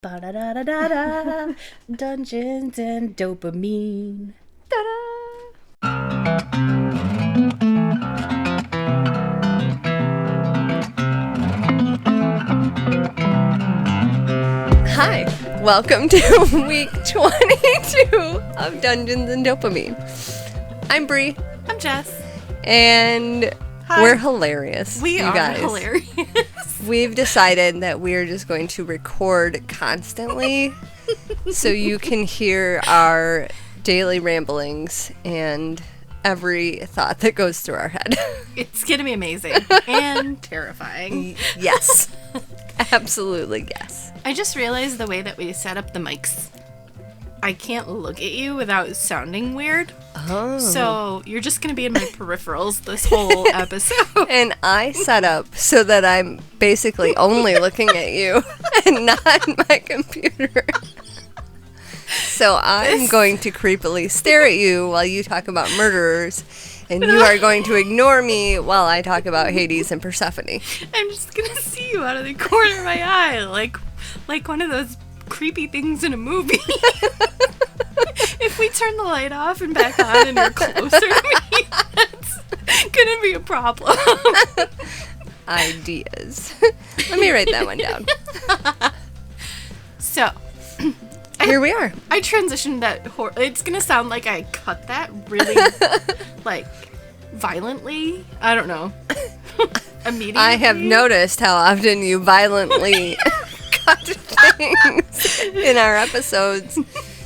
Ba-da-da-da-da-da. Dungeons and Dopamine. Ta-da! Hi, welcome to week 22 of Dungeons and Dopamine. I'm Bree. I'm Jess. And Hi. We're hilarious. We you are guys. hilarious. We've decided that we're just going to record constantly so you can hear our daily ramblings and every thought that goes through our head. It's going to be amazing and terrifying. Yes. Absolutely, yes. I just realized the way that we set up the mics, I can't look at you without sounding weird. Oh. So you're just going to be in my peripherals this whole episode. And I set up so that I'm basically only looking at you and not my computer. So I'm going to creepily stare at you while you talk about murderers, and you are going to ignore me while I talk about Hades and Persephone. I'm just going to see you out of the corner of my eye, like one of those creepy things in a movie. If we turn the light off and back on and you're closer to me, that's gonna be a problem. Ideas. Let me write that one down. So, here we are. I transitioned that. It's gonna sound like I cut that really, violently. I don't know. Immediately. I have noticed how often you violently cut things in our episodes.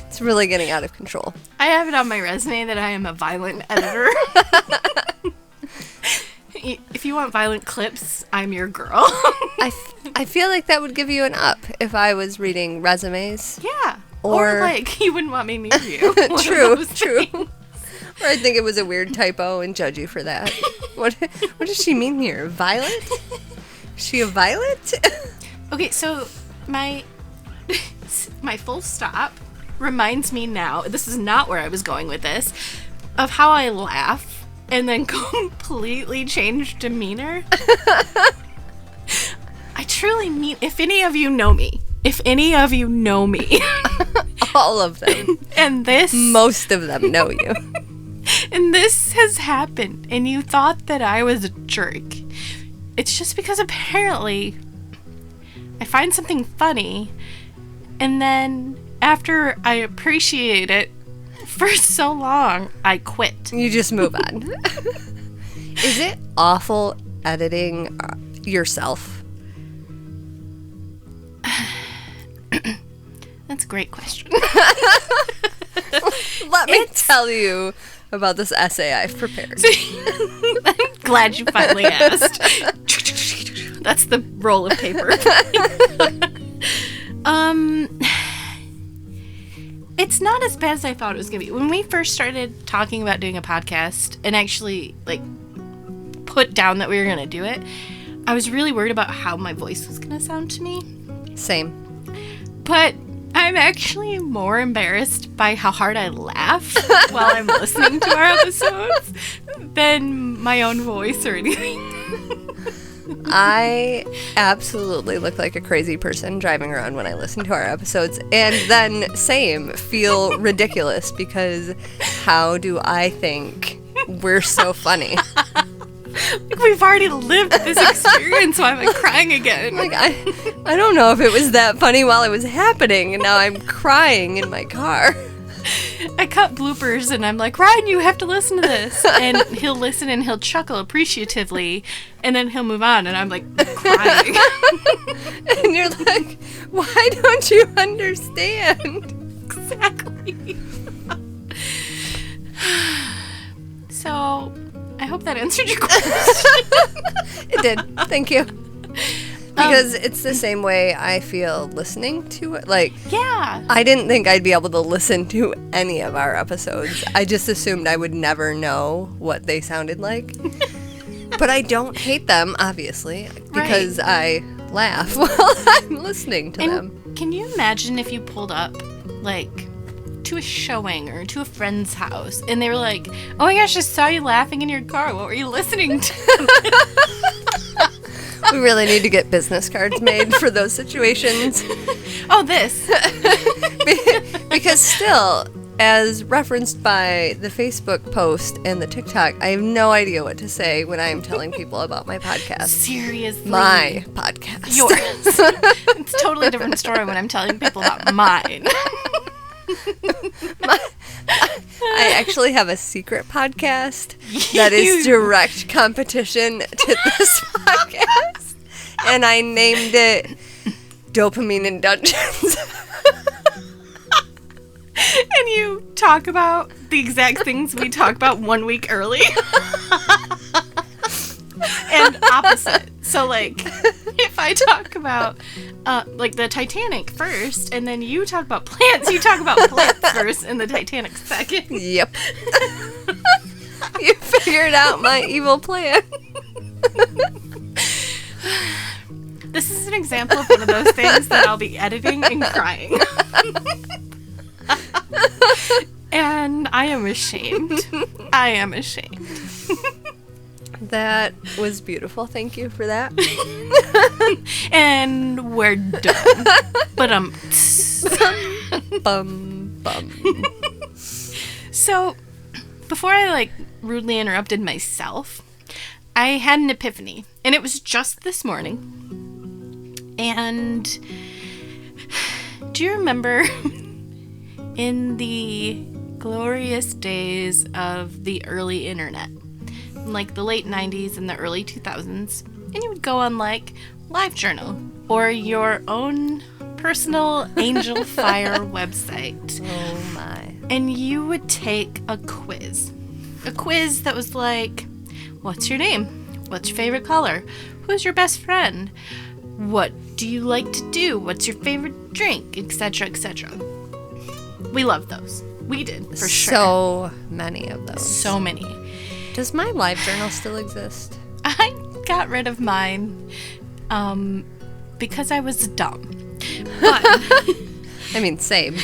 It's really getting out of control. I have it on my resume that I am a violent editor. If you want violent clips, I'm your girl. I feel like that would give you an up if I was reading resumes. Yeah. Or you wouldn't want me near you. True. Or I'd think it was a weird typo and judge you for that. What does she mean here? Violet? Is she a violet? Okay, so my full stop reminds me now, this is not where I was going with this, of how I laugh and then completely change demeanor. I truly mean, if any of you know me, all of them, and most of them know you, and this has happened, and you thought that I was a jerk, it's just because apparently I find something funny, and then after I appreciate it for so long, I quit. you just move on. Is it awful editing yourself? That's a great question. Let me tell you about this essay I've prepared. I'm glad you finally asked. That's the roll of paper. It's not as bad as I thought it was going to be. When we first started talking about doing a podcast and actually, put down that we were going to do it, I was really worried about how my voice was going to sound to me. Same. But I'm actually more embarrassed by how hard I laugh while I'm listening to our episodes than my own voice or anything. I absolutely look like a crazy person driving around when I listen to our episodes, and then feel ridiculous because how do I think we're so funny? We've already lived this experience, so I'm crying again. I don't know if it was that funny while it was happening, and now I'm crying in my car. I cut bloopers, and I'm like, Ryan, you have to listen to this. And he'll listen, and he'll chuckle appreciatively, and then he'll move on, and I'm, crying. And you're like, why don't you understand? Exactly. So, I hope that answered your question. It did. Thank you. Because it's the same way I feel listening to it. Yeah. I didn't think I'd be able to listen to any of our episodes. I just assumed I would never know what they sounded like. But I don't hate them, obviously, because I laugh while I'm listening to them. Can you imagine if you pulled up, to a showing or to a friend's house, and they were like, oh my gosh, I saw you laughing in your car. What were you listening to? We really need to get business cards made for those situations. Oh, this. Because still, as referenced by the Facebook post and the TikTok, I have no idea what to say when I am telling people about my podcast. Seriously. My podcast. Yours. It's a totally different story when I'm telling people about mine. I actually have a secret podcast that is direct competition to this podcast, and I named it Dopamine in Dungeons. And you talk about the exact things we talk about 1 week early. And opposite. So, like, if I talk about, like, the Titanic first, and then you talk about plants, you talk about plants first, and the Titanic second. Yep. You figured out my evil plan. This is an example of one of those things that I'll be editing and crying. And I am ashamed. I am ashamed. That was beautiful. Thank you for that. And we're done. But Bum. So, before I like rudely interrupted myself, I had an epiphany, and it was just this morning. And do you remember in the glorious days of the early internet, in like the late 90s and the early 2000s, and you would go on like LiveJournal or your own personal Angel Fire website. Oh my. And you would take a quiz. A quiz that was like, what's your name? What's your favorite color? Who's your best friend? What do you like to do? What's your favorite drink? Etc., etc. We loved those. We did, for sure. So many of those. So many. Does my LiveJournal still exist? I got rid of mine because I was dumb. But I mean, same.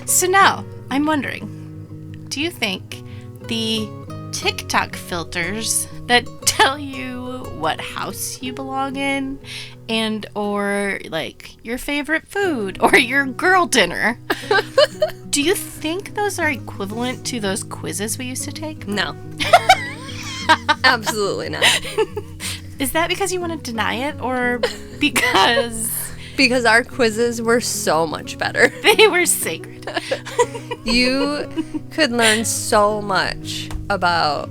so now, I'm wondering, do you think the TikTok filters that tell you what house you belong in and or like your favorite food or your girl dinner, do you think those are equivalent to those quizzes we used to take? No. Absolutely not. Is that because you want to deny it or because... Because our quizzes were so much better. They were sacred. You could learn so much about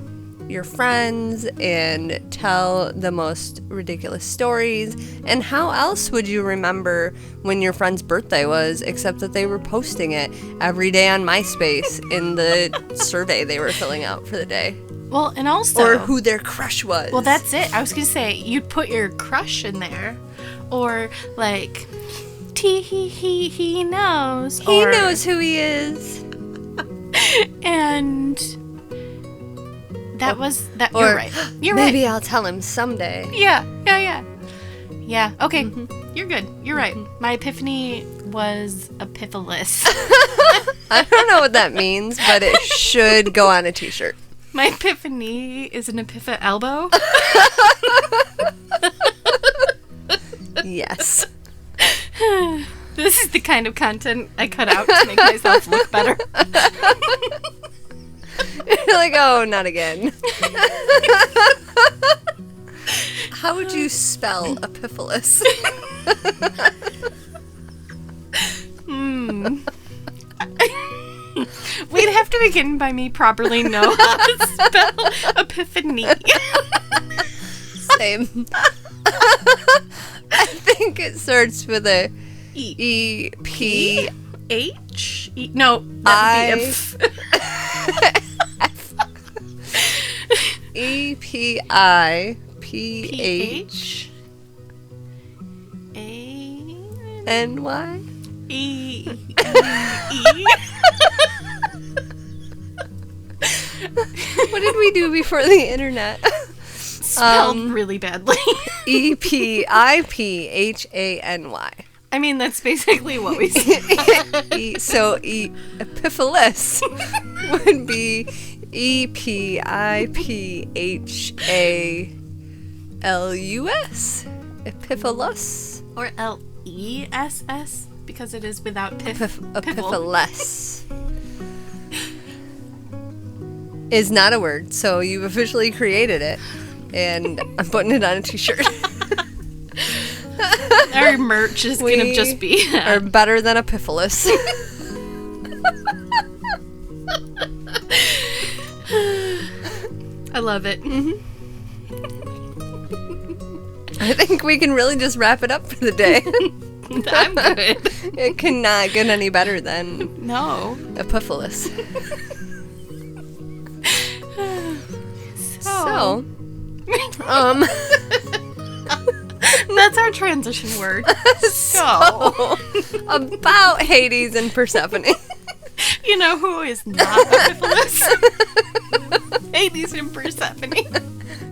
your friends and tell the most ridiculous stories. And how else would you remember when your friend's birthday was, except that they were posting it every day on MySpace in the survey they were filling out for the day? Well, and also... Or who their crush was. Well, that's it. I was going to say, you'd put your crush in there. Or, like, he knows. He knows who he is. And that was... that. Or you're right. You're right. Maybe I'll tell him someday. Yeah, okay. Mm-hmm. You're good. You're right. My epiphany was epiphaless. I don't know what that means, but it should go on a t-shirt. My epiphany is an epipha elbow. Yes. This is the kind of content I cut out to make myself look better. You're like, oh, not again. How would you spell Epiphaless? We'd have to begin by me properly know how to spell epiphany. Same. I think it starts with a E. P H? No, that would be Epiph A NY. E. What did we do before the internet? Spelled really badly. Epiphany. I mean, that's basically what we said. So Epiphaless would be EPIPHA L-U-S. Epiphaless. Or L-E-S-S, because it is without pipple. Epiphaless. Is not a word, so you've officially created it. And I'm putting it on a t-shirt. Our merch is going to just be... are better than Epiphaless. I love it. Mm-hmm. I think we can really just wrap it up for the day. I'm good. It cannot get any better than No. Epiphaless. So. That's our transition word. So. About Hades and Persephone. You know who is not Epiphaless? Hades and Persephone.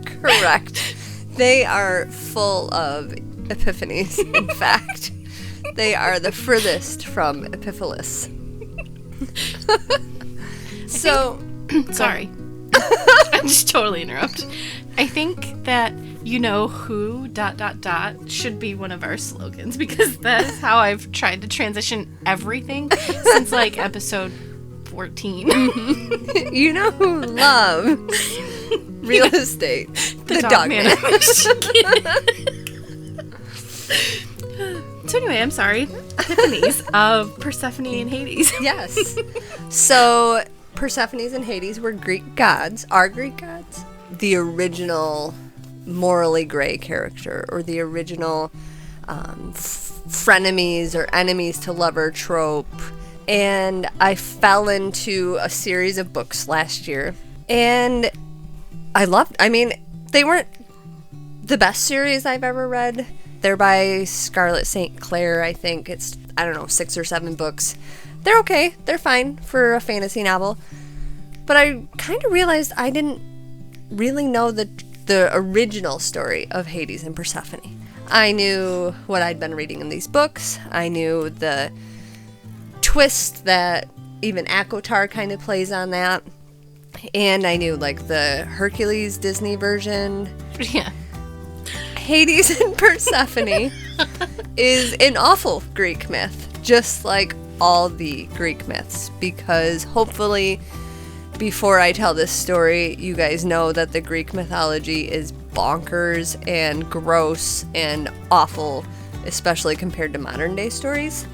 Correct. They are full of epiphanies, in fact. They are the furthest from Epiphaless. So... Sorry. I just totally interrupt. I think that you know who ... should be one of our slogans, because that's how I've tried to transition everything since like episode 14. You know who loves real estate? The dog man. So anyway, I'm sorry. Epiphanies of Persephone and Hades. Yes. So Persephone's and Hades were Greek gods. Are Greek gods? The original morally gray character, or the original frenemies or enemies to lover trope. And I fell into a series of books last year, and they weren't the best series I've ever read. They're by Scarlett St. Clair, I think. It's, 6 or 7 books. They're okay. They're fine for a fantasy novel. But I kind of realized I didn't really know the original story of Hades and Persephone. I knew what I'd been reading in these books. I knew the twist that even ACOTAR kind of plays on that. And I knew, like, the Hercules Disney version. Yeah. Hades and Persephone is an awful Greek myth, just like all the Greek myths, because hopefully before I tell this story, you guys know that the Greek mythology is bonkers and gross and awful, especially compared to modern day stories.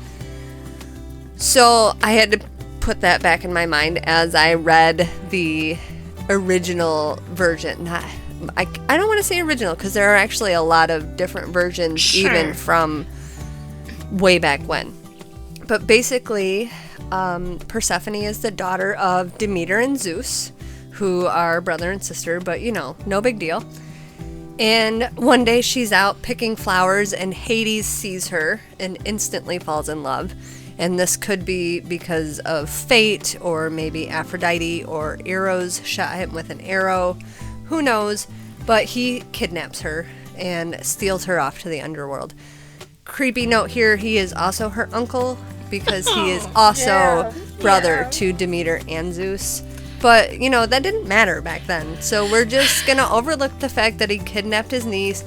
So I had to put that back in my mind as I read the original version. I don't want to say original, because there are actually a lot of different versions, sure, even from way back when. But basically, Persephone is the daughter of Demeter and Zeus, who are brother and sister, but no big deal. And one day she's out picking flowers, and Hades sees her and instantly falls in love. And this could be because of fate, or maybe Aphrodite or Eros shot him with an arrow. Who knows? But he kidnaps her and steals her off to the underworld. Creepy note here, he is also her uncle, because he is also brother to Demeter and Zeus. But, that didn't matter back then. So we're just going to overlook the fact that he kidnapped his niece,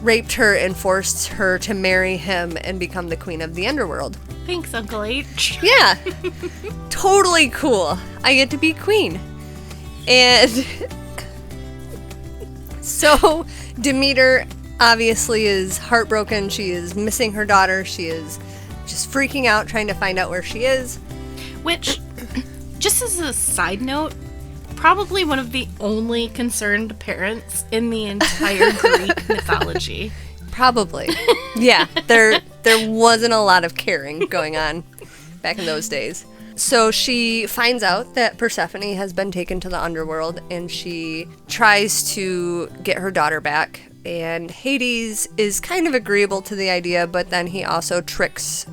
raped her, and forced her to marry him and become the queen of the underworld. Thanks, Uncle H. Yeah. Totally cool. I get to be queen. And so Demeter obviously is heartbroken. She is missing her daughter. She is just freaking out, trying to find out where she is. Which, just as a side note, probably one of the only concerned parents in the entire Greek mythology. Probably. Yeah, there wasn't a lot of caring going on back in those days. So she finds out that Persephone has been taken to the underworld, and she tries to get her daughter back. And Hades is kind of agreeable to the idea, but then he also tricks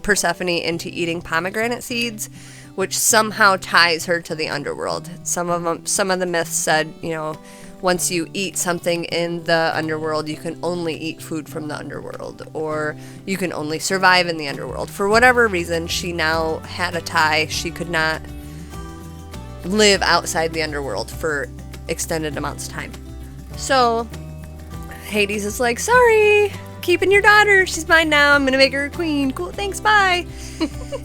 Persephone into eating pomegranate seeds, which somehow ties her to the underworld. Some of the myths said, once you eat something in the underworld, you can only eat food from the underworld, or you can only survive in the underworld. For whatever reason, she now had a tie. She could not live outside the underworld for extended amounts of time. So Hades is like, sorry, keeping your daughter. She's mine now. I'm going to make her a queen. Cool, thanks, bye.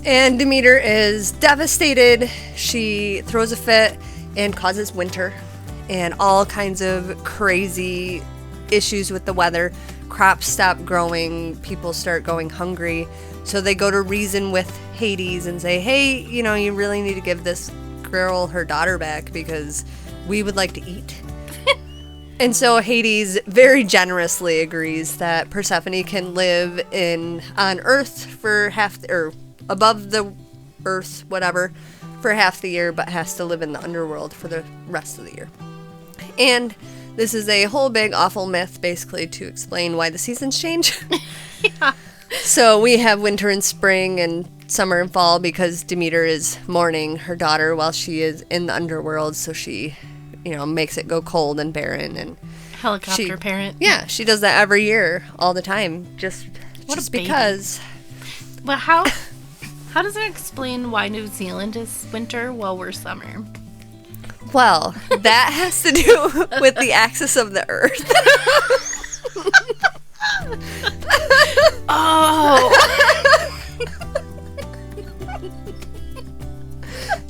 And Demeter is devastated. She throws a fit and causes winter and all kinds of crazy issues with the weather. Crops stop growing. People start going hungry. So they go to reason with Hades and say, hey, you know, you really need to give this girl her daughter back because we would like to eat. And so Hades very generously agrees that Persephone can live on Earth for or above the Earth, whatever, for half the year, but has to live in the underworld for the rest of the year. And this is a whole big awful myth, basically, to explain why the seasons change. Yeah. So we have winter and spring and summer and fall because Demeter is mourning her daughter while she is in the underworld, so she, you know, makes it go cold and barren and helicopter parent. Yeah, she does that every year, all the time, just baby. Because. But how does it explain why New Zealand is winter while we're summer? Well, that has to do with the axis of the Earth. Oh.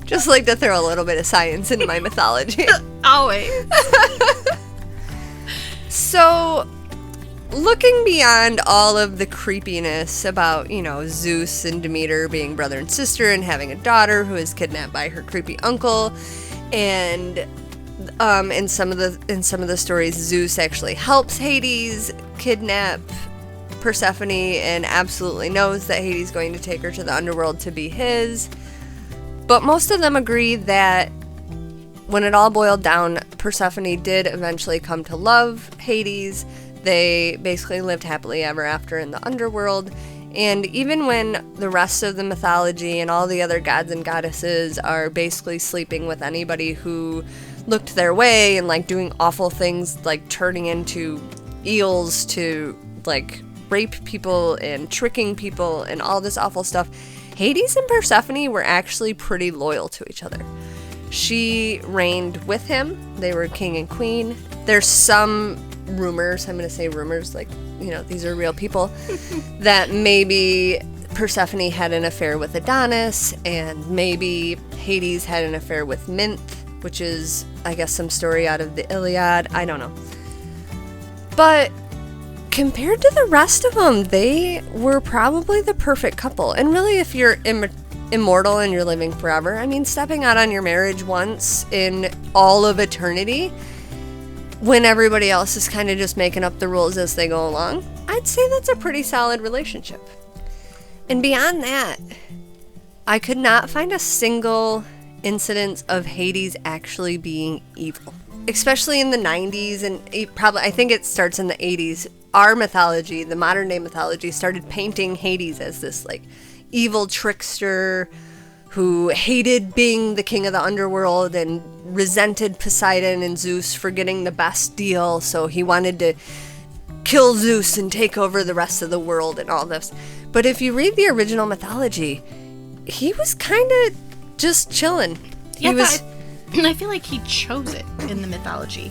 Just like to throw a little bit of science into my mythology. Always. So, looking beyond all of the creepiness about, you know, Zeus and Demeter being brother and sister and having a daughter who is kidnapped by her creepy uncle, and in some of the stories, Zeus actually helps Hades kidnap Persephone and absolutely knows that Hades is going to take her to the underworld to be his. But most of them agree that when it all boiled down, Persephone did eventually come to love Hades. They basically lived happily ever after in the underworld. And even when the rest of the mythology and all the other gods and goddesses are basically sleeping with anybody who looked their way and like doing awful things like turning into eels to like rape people and tricking people and all this awful stuff, Hades and Persephone were actually pretty loyal to each other. She reigned with him. They were king and queen. There's some rumors, I'm going to say rumors, like, you know, these are real people, that maybe Persephone had an affair with Adonis, and maybe Hades had an affair with Minth, which is, I guess, some story out of the Iliad. I don't know. But compared to the rest of them, they were probably the perfect couple. And really, if you're immortal and you're living forever, I mean, stepping out on your marriage once in all of eternity, when everybody else is kind of just making up the rules as they go along, I'd say that's a pretty solid relationship. And beyond that, I could not find a single incidence of Hades actually being evil. Especially in the 90s, and I think it starts in the 80s. Our mythology, the modern day mythology, started painting Hades as this like evil trickster who hated being the king of the underworld and resented Poseidon and Zeus for getting the best deal, so he wanted to kill Zeus and take over the rest of the world and all this. But if you read the original mythology, he was kind of just chilling. I feel like he chose it in the mythology.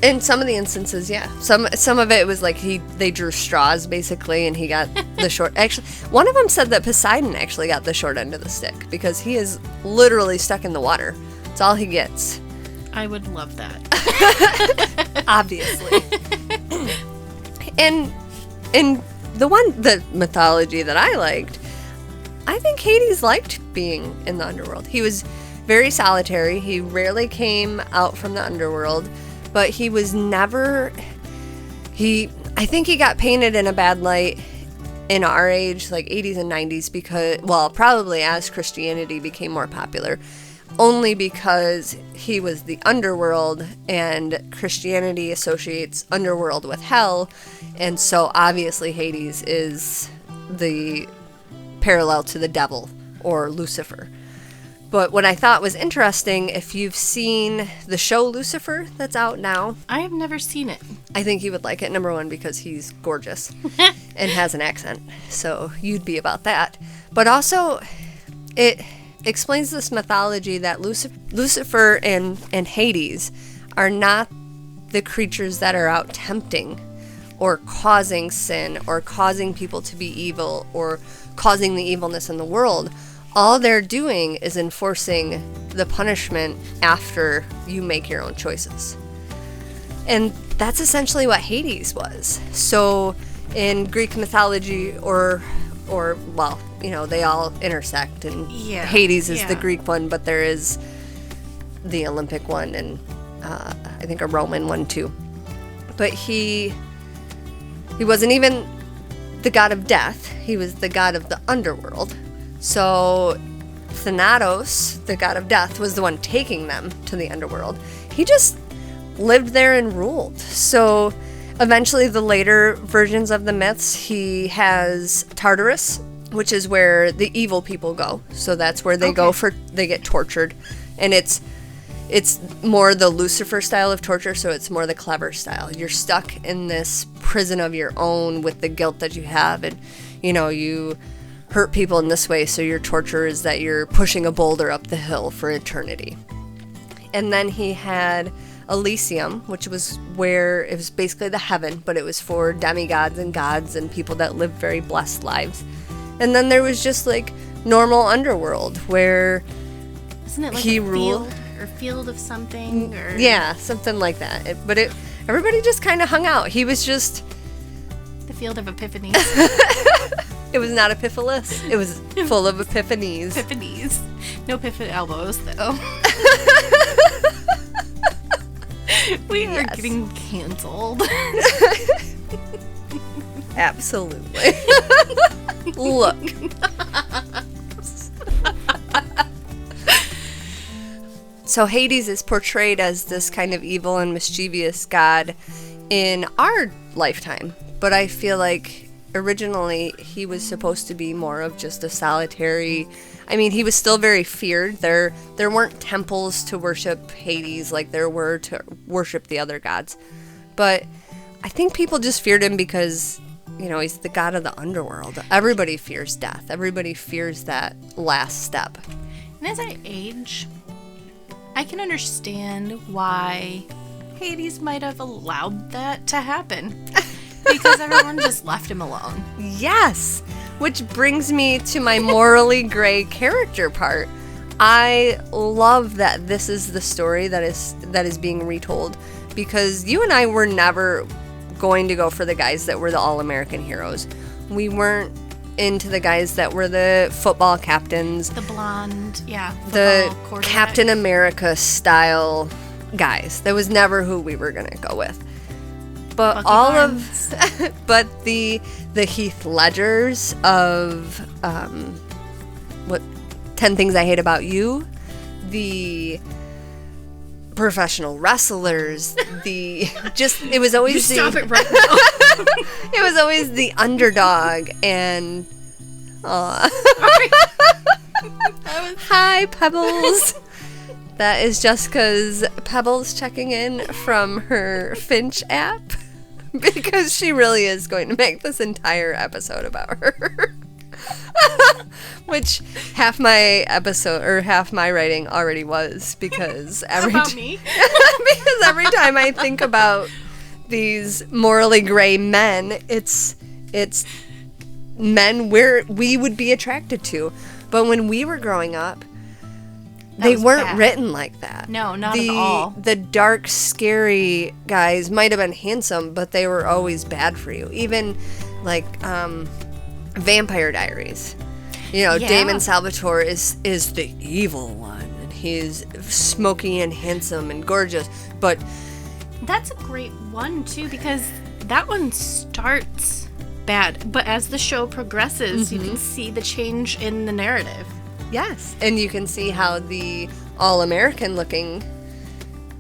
In some of the instances, yeah. Some of it was like they drew straws, basically, and he got the short... Actually, one of them said that Poseidon actually got the short end of the stick because he is literally stuck in the water. It's all he gets. I would love that. Obviously. And the mythology that I liked, I think Hades liked being in the underworld. He was very solitary. He rarely came out from the underworld. But he was never, I think he got painted in a bad light in our age, like 80s and 90s, because, well, probably as Christianity became more popular, only because he was the underworld, and Christianity associates underworld with hell, and so obviously Hades is the parallel to the devil, or Lucifer. But what I thought was interesting, if you've seen the show Lucifer that's out now. I have never seen it. I think you would like it, number one, because he's gorgeous and has an accent. So you'd be about that. But also, it explains this mythology that Lucifer and Hades are not the creatures that are out tempting or causing sin or causing people to be evil or causing the evilness in the world. All they're doing is enforcing the punishment after you make your own choices. And that's essentially what Hades was. So in Greek mythology, or well, you know, they all intersect, and Hades is the Greek one, but there is the Olympic one, and I think a Roman one too. But he wasn't even the god of death. He was the god of the underworld. So Thanatos, the god of death, was the one taking them to the underworld. He just lived there and ruled. So eventually, the later versions of the myths, he has Tartarus, which is where the evil people go. So that's where they go they get tortured. And it's more the Lucifer style of torture, so it's more the clever style. You're stuck in this prison of your own with the guilt that you have, and, you know, you hurt people in this way, so your torture is that you're pushing a boulder up the hill for eternity. And then he had Elysium, which was where it was basically the heaven, but it was for demigods and gods and people that lived very blessed lives. And then there was just like normal underworld where isn't it like he a ruled field of something, or yeah, something like that. Everybody just kind of hung out. He was just the field of epiphanies. It was not Epiphaless. It was full of epiphanies. Epiphanies. No pivot elbows, though. We are getting canceled. Absolutely. Look. So Hades is portrayed as this kind of evil and mischievous god in our lifetime. But I feel like originally he was supposed to be more of just a solitary... I mean, he was still very feared. There weren't temples to worship Hades like there were to worship the other gods. But I think people just feared him because, you know, he's the god of the underworld. Everybody fears death. Everybody fears that last step. And as I age, I can understand why Hades might have allowed that to happen. Because everyone just left him alone. Yes! Which brings me to my morally gray character part. I love that this is the story that is being retold, because you and I were never going to go for the guys that were the all-American heroes. We weren't into the guys that were the football captains. The blonde, the Captain America style guys. That was never who we were going to go with. But but the Heath Ledgers of what 10 Things I Hate About You, the professional wrestlers, it was always stop it right now. It was always the underdog, and hi Pebbles. That is Jessica's Pebbles checking in from her Finch app, because she really is going to make this entire episode about her. Which half my episode, or half my writing already was, because every me? because every time I think about these morally gray men, it's men we would be attracted to. But when we were growing up, they weren't written like that. No, not at all. The dark, scary guys might have been handsome, but they were always bad for you. Even like Vampire Diaries. You know, Damon Salvatore is the evil one, and he's smoky and handsome and gorgeous. But that's a great one too, because that one starts bad, but as the show progresses, you can see the change in the narrative. Yes, and you can see how the all-American looking,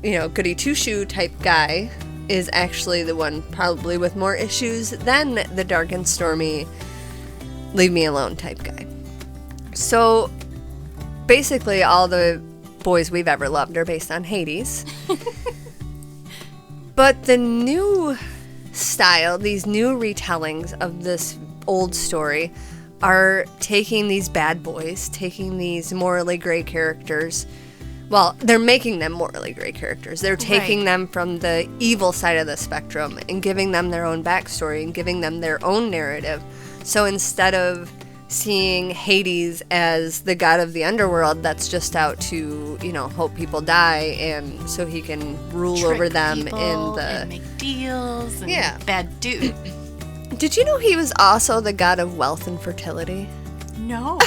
you know, goody two-shoe type guy is actually the one probably with more issues than the dark and stormy, leave me alone type guy. So basically all the boys we've ever loved are based on Hades. But the new style, these new retellings of this old story, are taking these bad boys, taking these morally gray characters, Well, they're making them morally gray characters. They're taking Right. them from the evil side of the spectrum and giving them their own backstory and giving them their own narrative. So instead of seeing Hades as the god of the underworld that's just out to, hope people die and so he can rule Trick over them in people the... and make deals and Yeah. bad dude. Did you know he was also the god of wealth and fertility? No.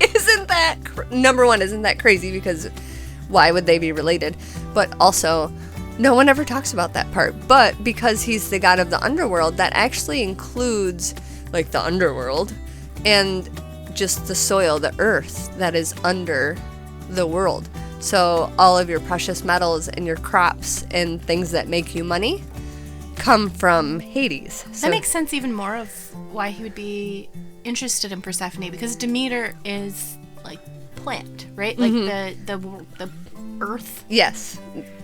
Isn't that number one? Isn't that crazy? Because why would they be related? But also, no one ever talks about that part. But because he's the god of the underworld, that actually includes like the underworld and just the soil, the earth that is under the world. So all of your precious metals and your crops and things that make you money come from Hades. So That makes sense even more of why he would be interested in Persephone, because Demeter is like plant, right? Like the earth. yes,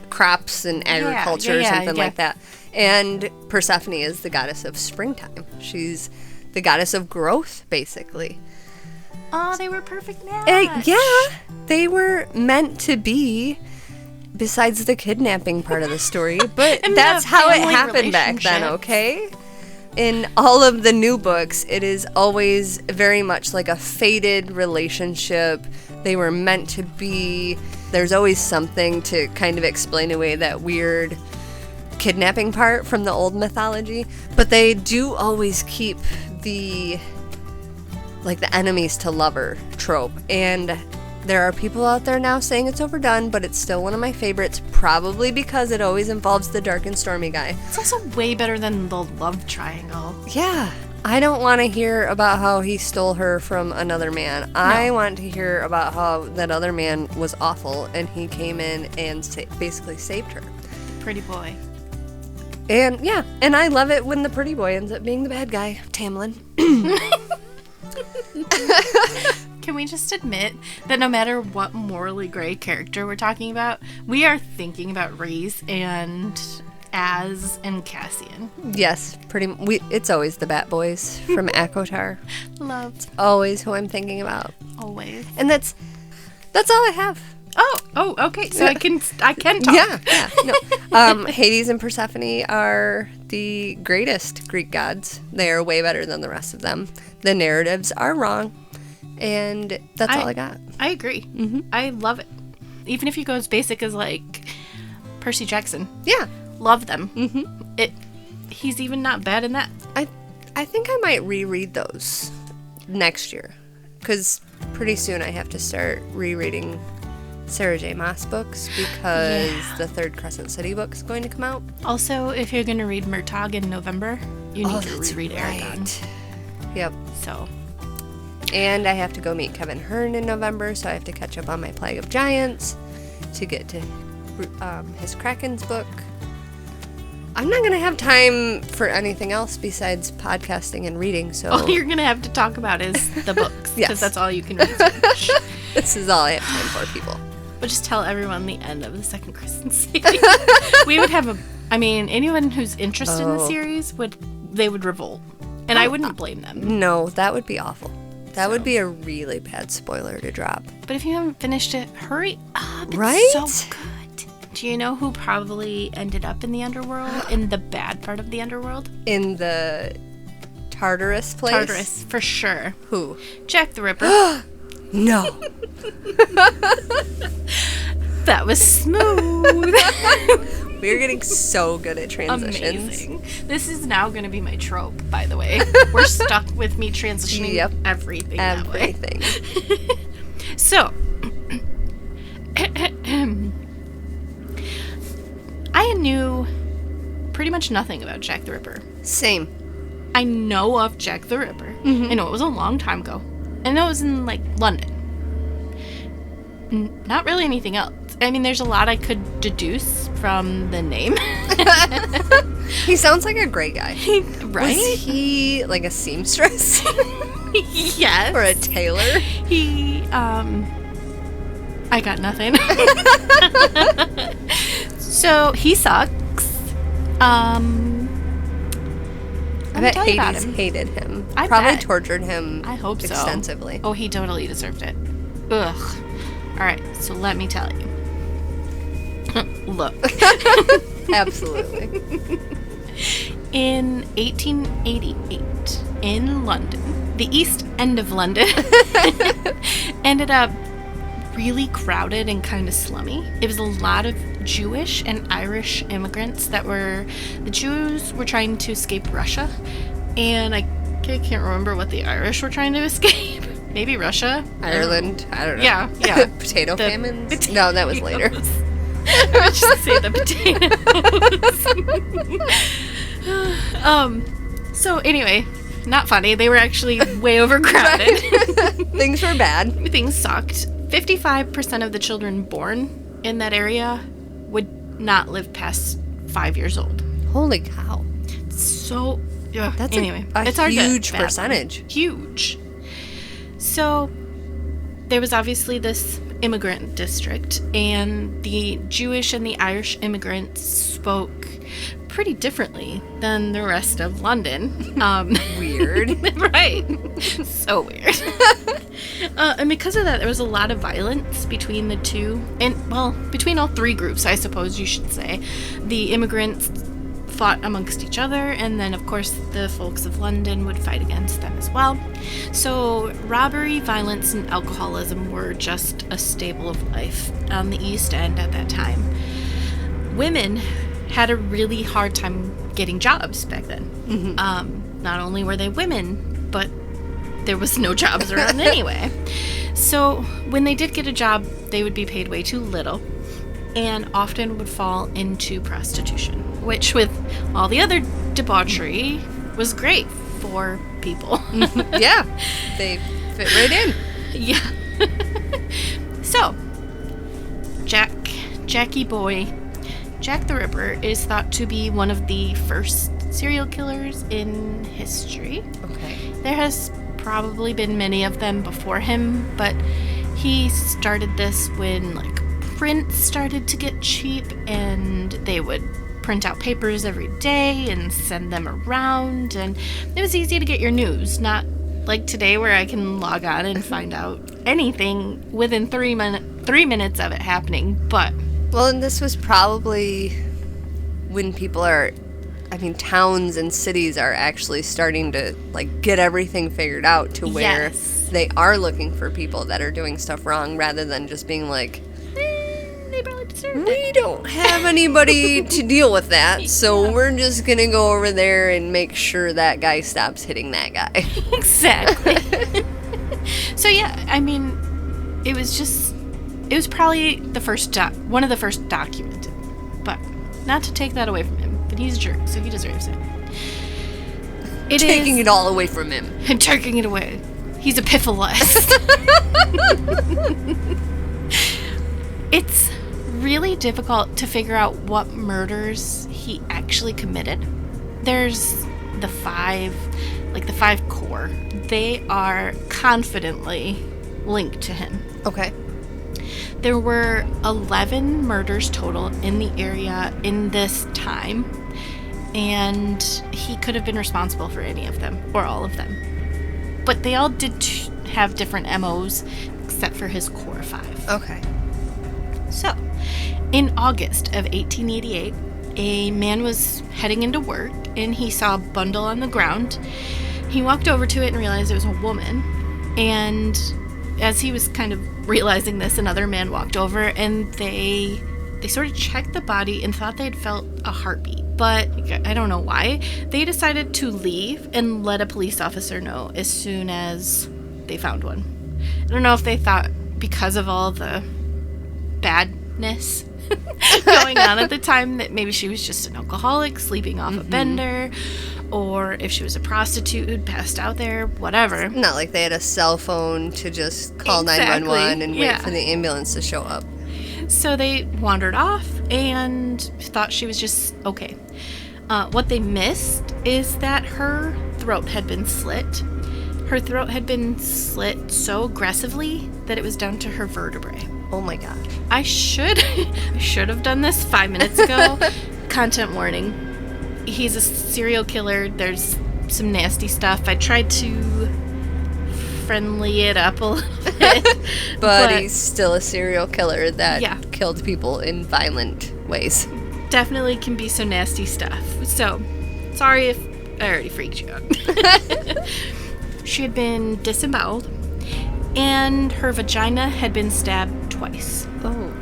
crops and agriculture or something like that. And Persephone is the goddess of springtime. She's the goddess of growth, basically. Oh, they were a perfect match. Yeah, they were meant to be, besides the kidnapping part of the story, but And that's the how it family happened back then, relationships. okay? In all of the new books, it is always very much like a fated relationship. They were meant to be. There's always something to kind of explain away that weird kidnapping part from the old mythology, but they do always keep the enemies to lover trope. And there are people out there now saying it's overdone, but it's still one of my favorites, probably because it always involves the dark and stormy guy. It's also way better than the love triangle. Yeah, I don't want to hear about how he stole her from another man. I want to hear about how that other man was awful and he came in and basically saved her. Pretty boy. And yeah, and I love it when the pretty boy ends up being the bad guy, Tamlin. Can we just admit that no matter what morally gray character we're talking about, we are thinking about Rhys and Az and Cassian. Yes, it's always the Bat Boys from Akotar. Loved. Always who I'm thinking about. Always. And that's all I have. Oh, okay. So I can talk. Yeah. No. Hades and Persephone are the greatest Greek gods. They are way better than the rest of them. The narratives are wrong, and that's all I got. I agree. Mm-hmm. I love it. Even if you go as basic as like Percy Jackson. Yeah. Love them. Mm-hmm. He's even not bad in that. I think I might reread those next year, because pretty soon I have to start rereading Sarah J. Maas books because the third Crescent City book is going to come out. Also, if you're going to read Murtagh in November, you need to reread Aragon. Yep. So. And I have to go meet Kevin Hearn in November, so I have to catch up on my Plague of Giants to get to his Kraken's book. I'm not going to have time for anything else besides podcasting and reading, so... All you're going to have to talk about is the books, because Yes. that's all you can research. This is all I have time for, people. But just tell everyone the end of the second Crescent City. We would have anyone who's interested in the series, would revolt. And I wouldn't blame them. No, that would be awful. That would be a really bad spoiler to drop. But if you haven't finished it, hurry up. It's Right? so good. Do you know who probably ended up in the underworld? In the bad part of the underworld? In the Tartarus place? Tartarus, for sure. Who? Jack the Ripper. No. That was smooth. We're getting so good at transitions. Amazing. This is now going to be my trope, by the way. We're stuck with me transitioning everything that way. Everything. So, I knew pretty much nothing about Jack the Ripper. Same. I know of Jack the Ripper. I know it was a long time ago. I know it was in, London. Not really anything else. I mean, there's a lot I could deduce from the name. He sounds like a great guy. Right? Was he like a seamstress? Yes. Or a tailor? I got nothing. So, he sucks. I bet tell you about Hades him. hated him. I Probably bet. tortured him I hope so. extensively. Oh, he totally deserved it. Ugh. All right, so let me tell you. Look. Absolutely. In 1888, in London, the East End of London ended up really crowded and kind of slummy. It was a lot of Jewish and Irish immigrants the Jews were trying to escape Russia, and I can't remember what the Irish were trying to escape. Maybe Russia? Ireland? I don't know. Yeah. Potato famines? No, that was later. I was just say the potatoes. So anyway, not funny. They were actually way overcrowded. Things were bad. Things sucked. 55% of the children born in that area would not live past 5 years old. Holy cow. So, yeah. That's anyway, a it's hard to huge fathom. percentage. Huge. So, there was obviously this immigrant district, and the Jewish and the Irish immigrants spoke pretty differently than the rest of London. Weird. Right. So weird. And because of that, there was a lot of violence between the two, and, well, between all three groups, I suppose you should say. The immigrants fought amongst each other, and then, of course, the folks of London would fight against them as well. So robbery, violence, and alcoholism were just a staple of life on the East End at that time. Women had a really hard time getting jobs back then. Mm-hmm. Not only were they women, but there was no jobs around anyway. So when they did get a job, they would be paid way too little, and often would fall into prostitution, which with all the other debauchery was great for people. Yeah, they fit right in. Yeah. So, Jackie Boy, Jack the Ripper is thought to be one of the first serial killers in history. Okay. There has probably been many of them before him, but he started this when, like, prints started to get cheap, and they would print out papers every day and send them around, and it was easy to get your news, not like today where I can log on and find out anything within 3 minutes of it happening. But well, and this was probably when towns and cities are actually starting to, like, get everything figured out to where yes, they are looking for people that are doing stuff wrong, rather than just being like, they probably deserve it. we don't have anybody to deal with that, so we're just gonna go over there and make sure that guy stops hitting that guy. Exactly. So yeah, I mean, it was probably one of the first documented, but not to take that away from him, but he's a jerk, so he deserves it. Taking it all away from him. I'm taking it away. He's Epiphaless. It's really difficult to figure out what murders he actually committed. There's the five core. They are confidently linked to him. Okay. There were 11 murders total in the area in this time, and he could have been responsible for any of them, or all of them. But they all did have different MOs, except for his core 5. Okay. So, in August of 1888, a man was heading into work, and he saw a bundle on the ground. He walked over to it and realized it was a woman, and as he was kind of realizing this, another man walked over, and they sort of checked the body and thought they'd felt a heartbeat, but I don't know why. They decided to leave and let a police officer know as soon as they found one. I don't know if they thought because of all the badness going on at the time that maybe she was just an alcoholic sleeping off a bender, or if she was a prostitute who'd passed out there, whatever. Not like they had a cell phone to just call Exactly. 911 and Yeah. wait for the ambulance to show up. So they wandered off and thought she was just okay. What they missed is that her throat had been slit. Her throat had been slit so aggressively that it was down to her vertebrae. Oh my gosh. I should have done this 5 minutes ago. Content warning. He's a serial killer. There's some nasty stuff. I tried to friendly it up a little bit But he's still a serial killer that Yeah. killed people in violent ways. Definitely can be some nasty stuff. So, sorry if I already freaked you out. She had been disemboweled, and her vagina had been stabbed twice. Oh.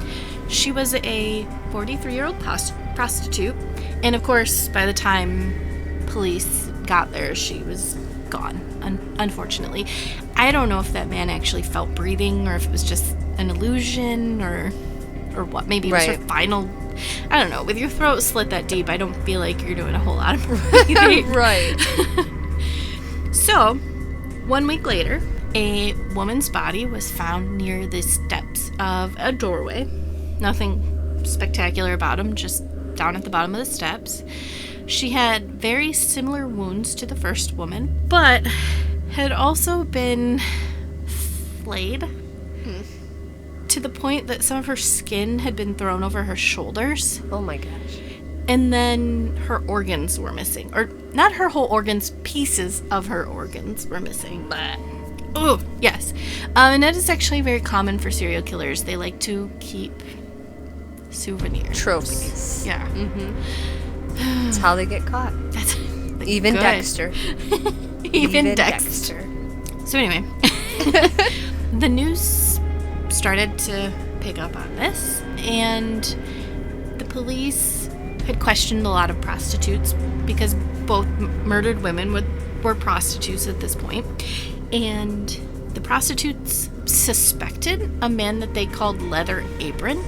She was a 43-year-old prostitute, and of course, by the time police got there, she was gone, unfortunately. I don't know if that man actually felt breathing, or if it was just an illusion, or what. Maybe it was her final... I don't know. With your throat slit that deep, I don't feel like you're doing a whole lot of breathing. Right. So, 1 week later, a woman's body was found near the steps of a doorway. Nothing spectacular about them, just down at the bottom of the steps. She had very similar wounds to the first woman, but had also been flayed to the point that some of her skin had been thrown over her shoulders. Oh my gosh. And then her organs were missing. Or not her whole organs, pieces of her organs were missing. But, oh, yes. And that is actually very common for serial killers. They like to keep souvenirs. Trophies. Yeah. Mm-hmm. That's how they get caught. That's Even good. Dexter. Even Dexter. So anyway, the news started to pick up on this, and the police had questioned a lot of prostitutes because both murdered women were prostitutes at this point, and the prostitutes suspected a man that they called Leather Apron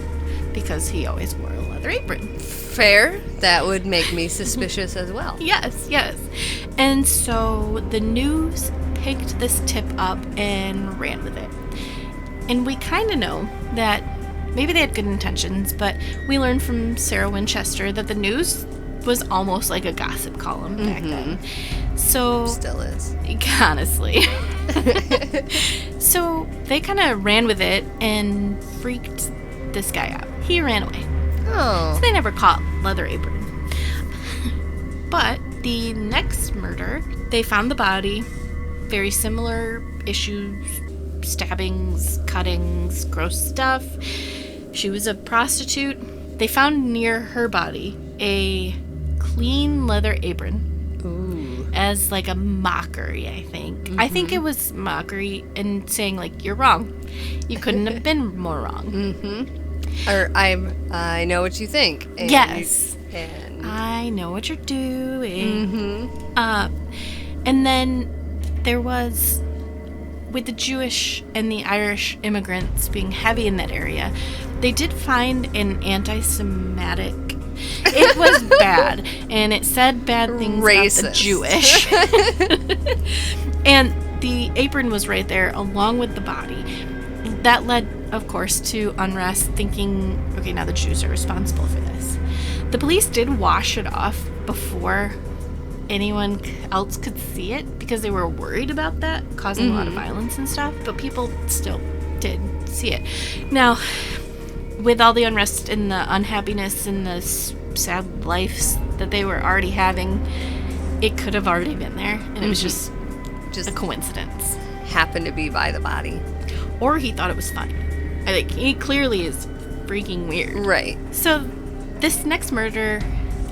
because he always wore a leather apron. Fair. That would make me suspicious as well. Yes. And so the news picked this tip up and ran with it. And we kind of know that maybe they had good intentions, but we learned from Sarah Winchester that the news was almost like a gossip column back then. So Still is. honestly. So they kind of ran with it and freaked this guy out. He ran away. Oh. So they never caught Leather Apron. But the next murder, they found the body, very similar issues, stabbings, cuttings, gross stuff. She was a prostitute. They found near her body a clean leather apron. Ooh. As like a mockery, I think. I think it was mockery and saying like, you're wrong. You couldn't have been more wrong. Mm-hmm. Or I know what you think. And Yes. And I know what you're doing. mm-hmm. And then there was, with the Jewish and the Irish immigrants being heavy in that area, they did find an anti-Semitic. It was bad, and it said bad things Racist. about the Jewish. And the apron was right there along with the body. That led, of course, to unrest, thinking, okay, now the Jews are responsible for this. The police did wash it off before anyone else could see it because they were worried about that causing a lot of violence and stuff, but people still did see it. Now, with all the unrest and the unhappiness and the sad lives that they were already having, it could have already been there, and it was just a coincidence. Happened to be by the body. Or he thought it was funny. I think he clearly is freaking weird. Right. So, this next murder,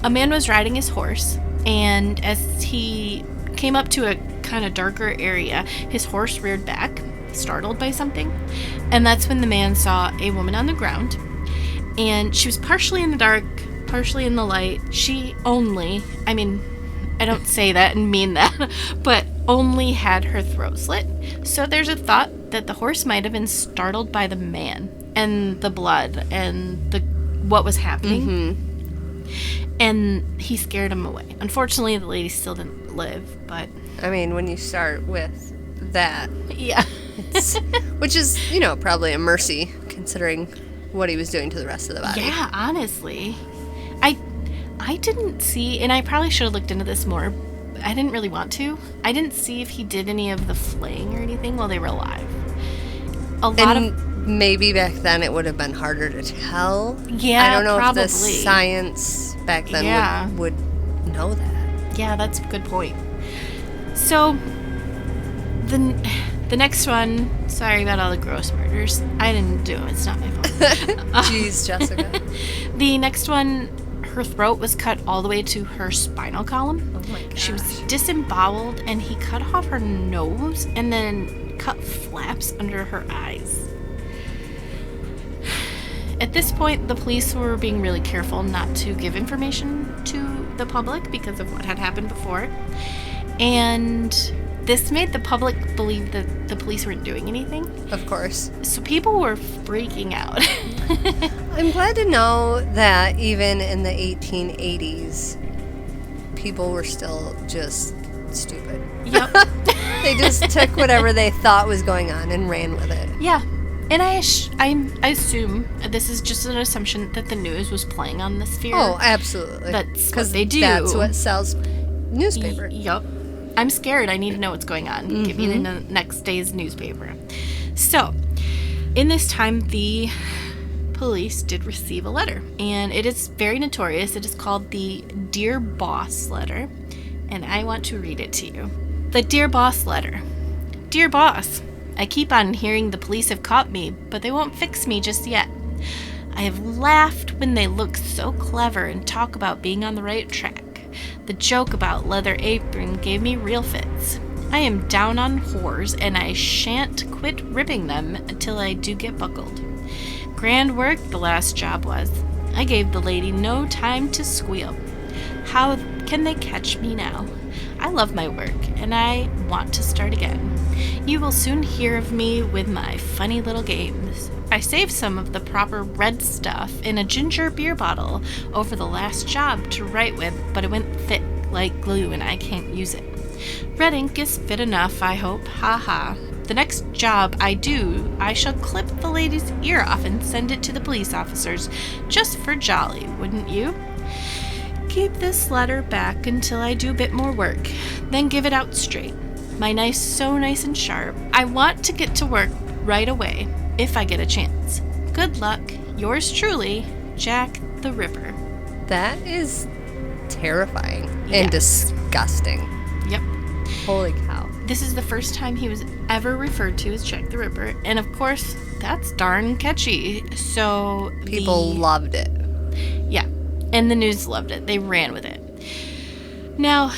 a man was riding his horse, and as he came up to a kind of darker area, his horse reared back, startled by something. And that's when the man saw a woman on the ground, and she was partially in the dark, partially in the light. She only, I mean, I don't say that and mean that, but only had her throat slit. So there's a thought that the horse might have been startled by the man and the blood and what was happening. And he scared him away. Unfortunately, the lady still didn't live, but... I mean, when you start with that, yeah. which is, probably a mercy considering what he was doing to the rest of the body. Yeah, honestly. I didn't see, and I probably should have looked into this more. I didn't really want to. I didn't see if he did any of the flaying or anything while they were alive. Maybe back then it would have been harder to tell. Yeah, I don't know probably. if the science back then would know that. Yeah, that's a good point. So, The next one, sorry about all the gross murders. I didn't do them. It's not my fault. Jeez, Jessica. The next one, her throat was cut all the way to her spinal column. Oh my gosh. She was disemboweled, and he cut off her nose and then cut flaps under her eyes. At this point, the police were being really careful not to give information to the public because of what had happened before. And this made the public believe that the police weren't doing anything. Of course. So people were freaking out. I'm glad to know that even in the 1880s, people were still just stupid. Yep. They just took whatever they thought was going on and ran with it. Yeah. And I assume, this is just an assumption, that the news was playing on this fear. Oh, absolutely. That's what they do. That's what sells newspaper. Yup. I'm scared. I need to know what's going on. Mm-hmm. Give me the next day's newspaper. So, in this time, the police did receive a letter. And it is very notorious. It is called the Dear Boss letter. And I want to read it to you. The Dear Boss letter. Dear Boss, I keep on hearing the police have caught me, but they won't fix me just yet. I have laughed when they look so clever and talk about being on the right track. The joke about leather apron gave me real fits. I am down on whores, and I shan't quit ripping them until I do get buckled. Grand work the last job was. I gave the lady no time to squeal. How can they catch me now? I love my work, and I want to start again. You will soon hear of me with my funny little games. I saved some of the proper red stuff in a ginger beer bottle over the last job to write with, but it went thick like glue and I can't use it. Red ink is fit enough, I hope. Ha ha. The next job I do, I shall clip the lady's ear off and send it to the police officers, just for jolly, wouldn't you? Keep this letter back until I do a bit more work, then give it out straight. My knife so nice and sharp. I want to get to work right away, if I get a chance. Good luck. Yours truly, Jack the Ripper. That is terrifying Yes. and disgusting. Yep. Holy cow. This is the first time he was ever referred to as Jack the Ripper, and of course, that's darn catchy. So People loved it. Yeah, and the news loved it. They ran with it. Now,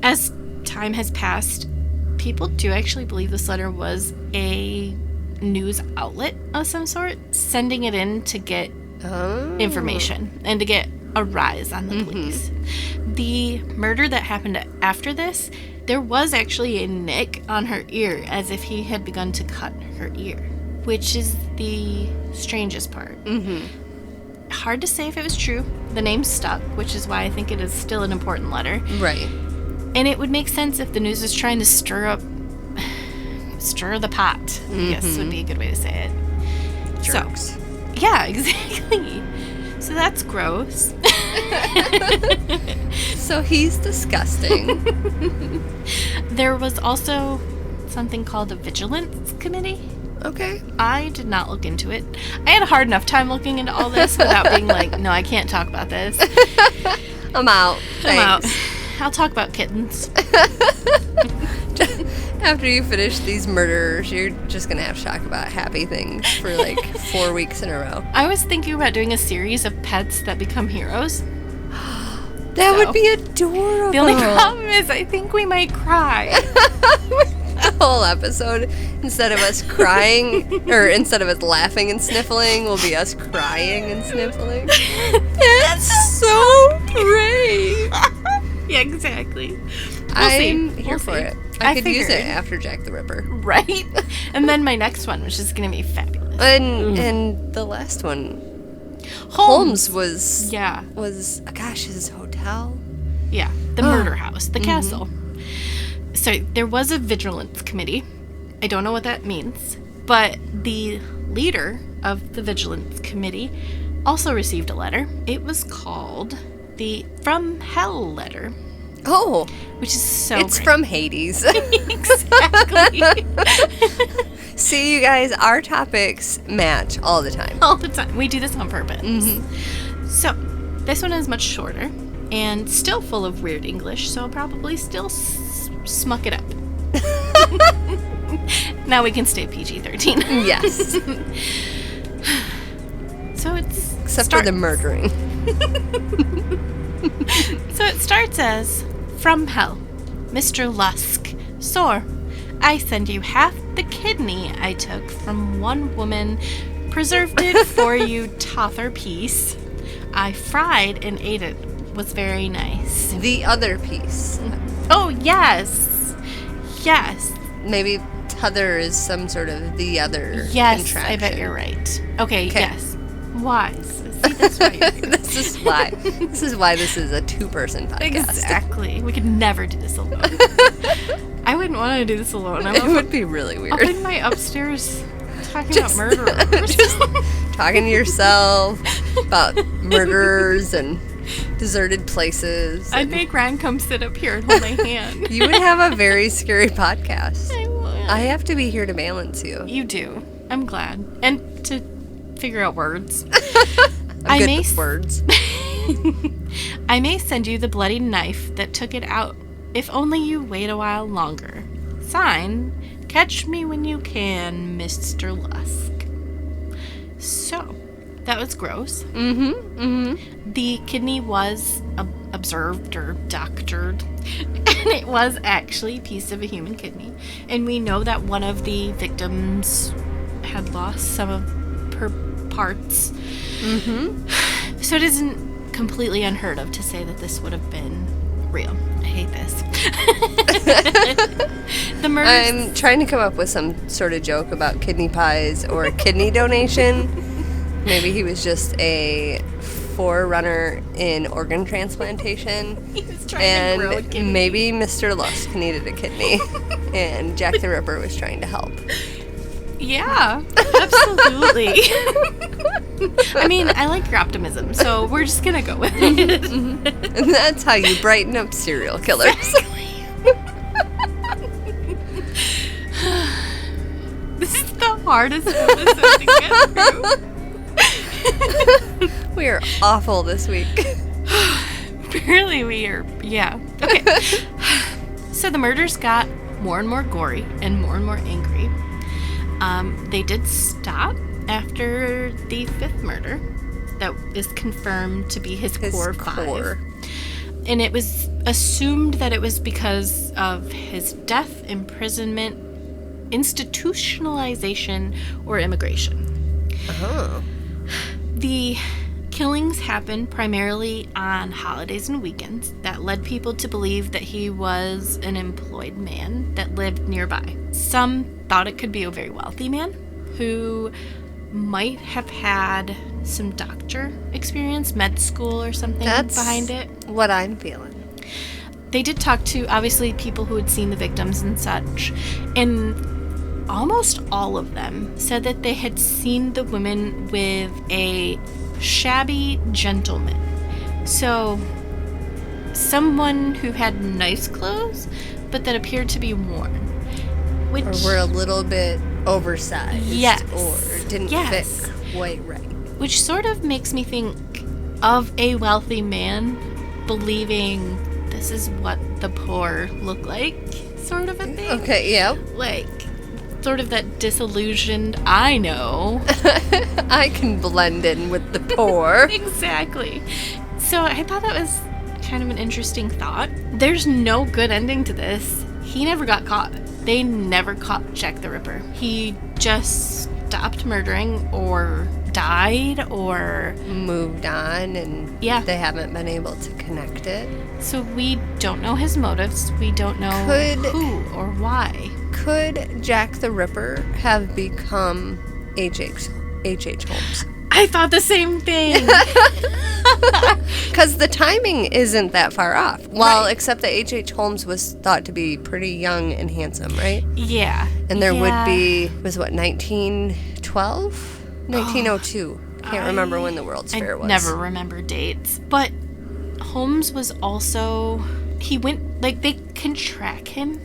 as time has passed, people do actually believe this letter was a news outlet of some sort, sending it in to get information and to get a rise on the police. The murder that happened after this, there was actually a nick on her ear as if he had begun to cut her ear, which is the strangest part. Hard to say if it was true. The name stuck, which is why I think it is still an important letter. Right. And it would make sense if the news is trying to stir the pot, I guess would be a good way to say it. Jerks. So, yeah, exactly. So that's gross. So he's disgusting. There was also something called a vigilance committee. Okay. I did not look into it. I had a hard enough time looking into all this without being like, no, I can't talk about this. I'm out. I'm out. Thanks. I'll talk about kittens. After you finish these murderers, you're just going to have to talk about happy things for like 4 weeks in a row. I was thinking about doing a series of pets that become heroes. That would be adorable. The only problem is I think we might cry. The whole episode, instead of us crying, or instead of us laughing and sniffling, will be us crying and sniffling. That's so brave. Yeah, We'll exactly. I'm see. here We'll for see. it. I could use it figured. after Jack the Ripper. Right? And then my next one, which is going to be fabulous. And the last one, Holmes was gosh, his hotel. Yeah, the murder house, the castle. So there was a vigilance committee. I don't know what that means, but the leader of the vigilance committee also received a letter. It was called the From Hell letter. Oh, which is so it's great. from Hades. Exactly. See, you guys, our topics match all the time. All the time. We do this on purpose. So, this one is much shorter and still full of weird English, so I'll probably still smuck it up. Now we can stay PG-13. Yes. So it's... Except for the murdering. So it starts as, "From hell, Mr. Lusk, sore, I send you half the kidney I took from one woman, preserved it for you tother piece. I fried and ate it, was very nice." The other piece. Oh, yes. Yes. Maybe t'other is some sort of the other Yes, contraction. I bet you're right. Okay, yes. Why? See, that's why you're here. This is why. This is why this is a two-person podcast. Exactly. We could never do this alone. I wouldn't want to do this alone. It would be really weird. Up in my upstairs talking about murderers. Just talking to yourself about murderers and deserted places. I'd make Ryan come sit up here and hold my hand. You would have a very scary podcast. I would. I have to be here to balance you. You do. I'm glad. And to figure out words. I'm good with words. I may send you the bloody knife that took it out, if only you wait a while longer. Sign, catch me when you can, Mr. Lusk. So, that was gross. The kidney was observed or doctored, and it was actually a piece of a human kidney. And we know that one of the victims had lost some of her parts. So it isn't completely unheard of to say that this would have been real. I hate this. The murders... I'm trying to come up with some sort of joke about kidney pies or kidney donation. Maybe he was just a forerunner in organ transplantation. He was trying to grow a kidney. And maybe Mr. Lusk needed a kidney. And Jack the Ripper was trying to help. Yeah, absolutely. I mean, I like your optimism, so we're just gonna go with it. And that's how you brighten up serial killers. This is the hardest episode to get through. We are awful this week. Apparently we are, yeah. Okay. So the murders got more and more gory and more angry. They did stop after the fifth murder that is confirmed to be his core 5. And it was assumed that it was because of his death, imprisonment, institutionalization, or immigration. Oh. The killings happened primarily on holidays and weekends that led people to believe that he was an employed man that lived nearby. Some thought it could be a very wealthy man who might have had some doctor experience, med school or something behind it. What I'm feeling. They did talk to, obviously, people who had seen the victims and such, and almost all of them said that they had seen the women with a shabby gentleman. So, someone who had nice clothes, but that appeared to be worn. Which, or were a little bit oversized. Yes. Or didn't fit quite right. Which sort of makes me think of a wealthy man believing this is what the poor look like, sort of a thing. Okay, yeah. Like, sort of that disillusioned, I know. I can blend in with the poor. Exactly. So I thought that was kind of an interesting thought. There's no good ending to this. He never got caught. They never caught Jack the Ripper. He just stopped murdering or died or moved on, and they haven't been able to connect it. So we don't know his motives. We don't know who or why. Could Jack the Ripper have become H.H. Holmes? I thought the same thing. Because the timing isn't that far off. Well, except that H.H. Holmes was thought to be pretty young and handsome, right? Yeah. And there would be, 1912? 1902. Can't remember when the World's Fair was. I never remember dates. But Holmes was also, he went, like, they can track him.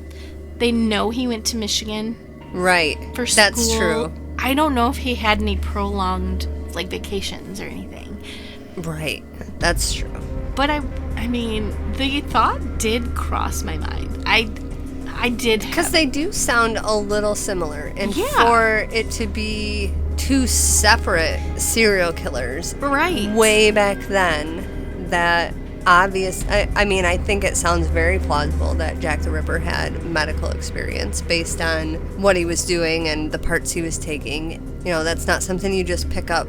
They know he went to Michigan. Right. For school. That's true. I don't know if he had any prolonged, like, vacations or anything. Right. That's true. But I mean, the thought did cross my mind. I I did. Because they do sound a little similar. And Yeah. for it to be two separate serial killers Right. way back then, that obvious... I mean, I think it sounds very plausible that Jack the Ripper had medical experience based on what he was doing and the parts he was taking. You know, that's not something you just pick up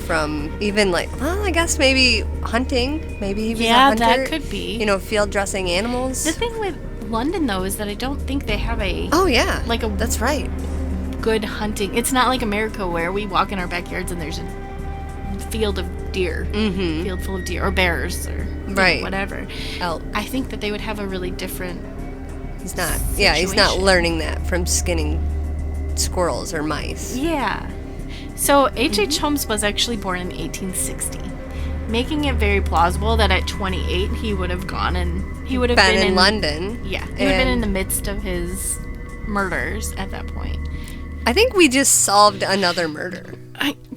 from even like, well, I guess maybe hunting. Maybe he was a hunter. Yeah, that could be. You know, field dressing animals. The thing with London, though, is that I don't think they have a... Oh, yeah. Like a... That's right. Good hunting. It's not like America where we walk in our backyards and there's a field of deer. Mm-hmm. Field full of deer. Or bears or right. whatever. Elk. I think that they would have a really different... He's not. Yeah, he's not learning that from skinning squirrels or mice. Yeah. So H.H. Holmes was actually born in 1860, making it very plausible that at 28 he would have gone and he would have been in London. Yeah, he would have been in the midst of his murders at that point. I think we just solved another murder.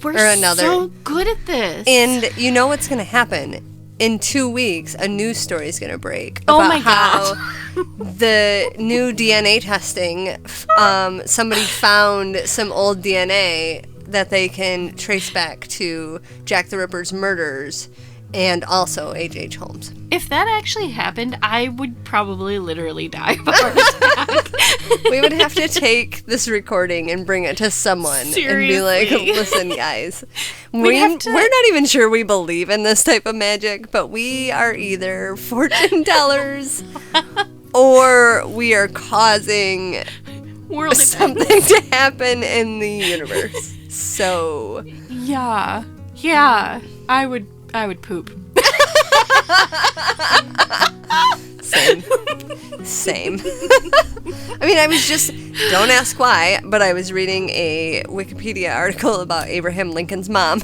We're so good at this. And you know what's going to happen? In 2 weeks, a news story is going to break about how the new DNA testing, somebody found some old DNA that they can trace back to Jack the Ripper's murders and also H.H. Holmes. If that actually happened, I would probably literally die of a heart attack. We would have to take this recording and bring it to someone Seriously. and be like, listen, guys, we're not even sure we believe in this type of magic, but we are either fortune tellers or we are causing World something to happen in the universe. So yeah, I would poop. Same. I mean, I was just, don't ask why, but I was reading a Wikipedia article about Abraham Lincoln's mom.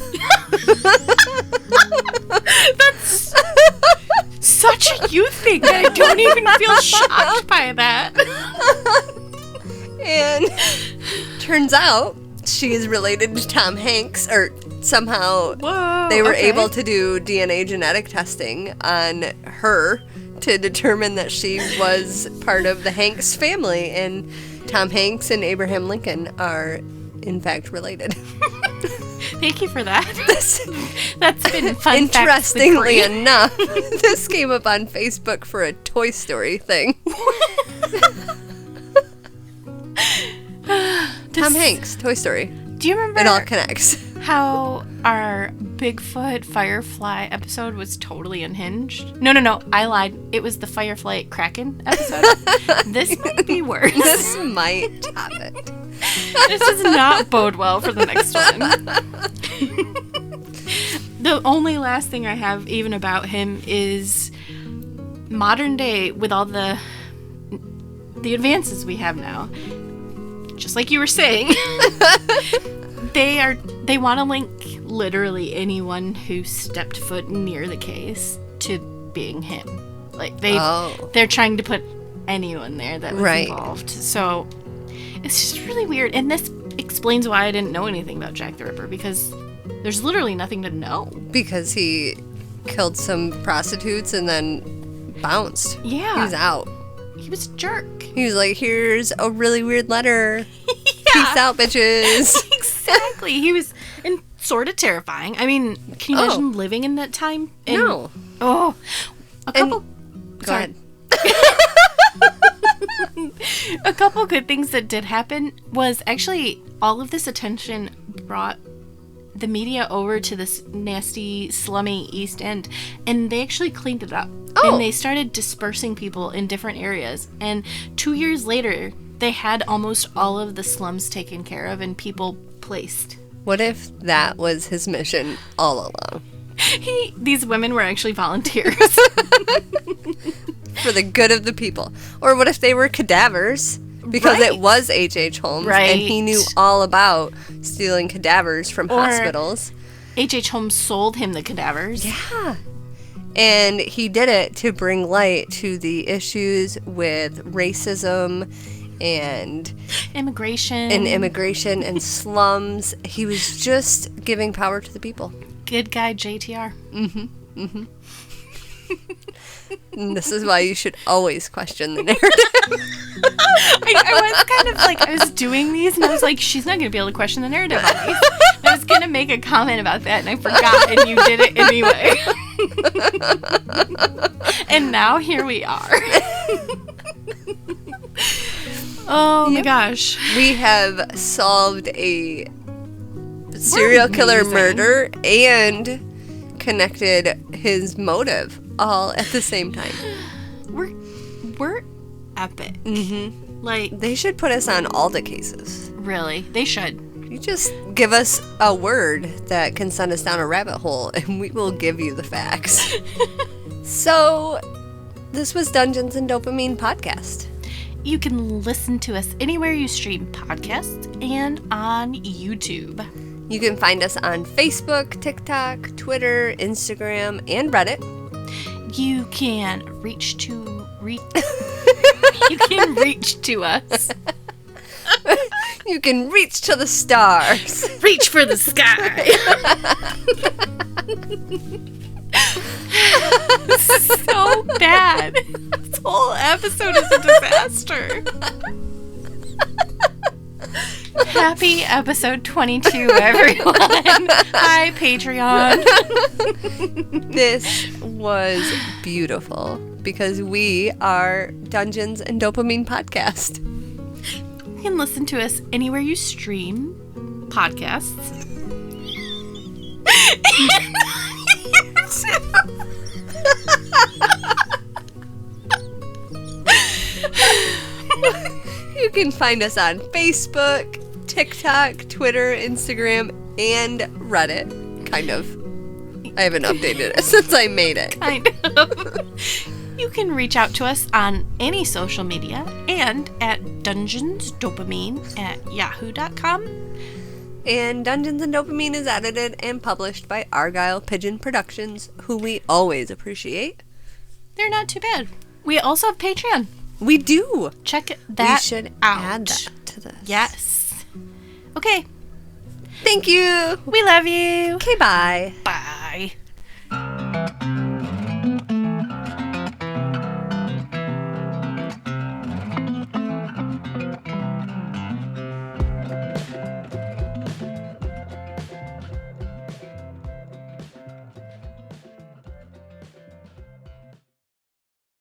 That's such a you thing that I don't even feel shocked by that. And turns out she is related to Tom Hanks, or somehow they were able to do DNA genetic testing on her to determine that she was part of the Hanks family, and Tom Hanks and Abraham Lincoln are in fact related. Thank you for that. That's been fun. Interestingly enough, this came up on Facebook for a Toy Story thing. Tom Hanks, Toy Story. Do you remember? It all connects. How our Bigfoot Firefly episode was totally unhinged? No, I lied. It was the Firefly Kraken episode. This might be worse. This might top it. This does not bode well for the next one. The only last thing I have even about him is modern day, with all the advances we have now. Just like you were saying, they want to link literally anyone who stepped foot near the case to being him. Like they're trying to put anyone there that was involved. So it's just really weird. And this explains why I didn't know anything about Jack the Ripper, because there's literally nothing to know. Because he killed some prostitutes and then bounced. Yeah. He was out. He was a jerk. He was like, here's a really weird letter. Peace out, bitches. Exactly. He was sort of terrifying. I mean, can you imagine living in that time? No. Oh. Go ahead. A couple good things that did happen was actually all of this attention brought the media over to this nasty, slummy East End, and they actually cleaned it up. Oh. And they started dispersing people in different areas. And 2 years later, they had almost all of the slums taken care of and people placed. What if that was his mission all along? These women were actually volunteers. For the good of the people. Or what if they were cadavers? Because it was H.H. Holmes, and he knew all about stealing cadavers from hospitals. H.H. Holmes sold him the cadavers. Yeah. And he did it to bring light to the issues with racism and immigration and slums. He was just giving power to the people. Good guy JTR. And this is why you should always question the narrative. I was kind of like, I was doing these and I was like, she's not going to be able to question the narrative on these. And I was going to make a comment about that and I forgot and you did it anyway. And now here we are. Oh my gosh. We have solved a serial killer amazing. murder and connected his motive all at the same time. We're epic. Mm-hmm. Like, They should put us on all the cases. really, they should. You just give us a word that can send us down a rabbit hole, and we will give you the facts. So, this was Dungeons and Dopamine Podcast. You can listen to us anywhere you stream podcasts and on YouTube. You can find us on Facebook, TikTok, Twitter, Instagram, and Reddit. You can reach to you can reach to us. You can reach to the stars. Reach for the sky. So bad. This whole episode is a disaster. Happy episode 22, everyone. Hi, Patreon. This was beautiful because we are Dungeons and Dopamine Podcast. You can listen to us anywhere you stream podcasts. You can find us on Facebook, TikTok, Twitter, Instagram, and Reddit. Kind of. I haven't updated it since I made it. Kind of. You can reach out to us on any social media and at dungeonsdopamine@yahoo.com. And Dungeons and Dopamine is edited and published by Argyle Pigeon Productions, who we always appreciate. They're not too bad. We also have Patreon. We do. Check that We should out. add that to this. Yes. Okay. Thank you. We love you. Okay, bye. Bye.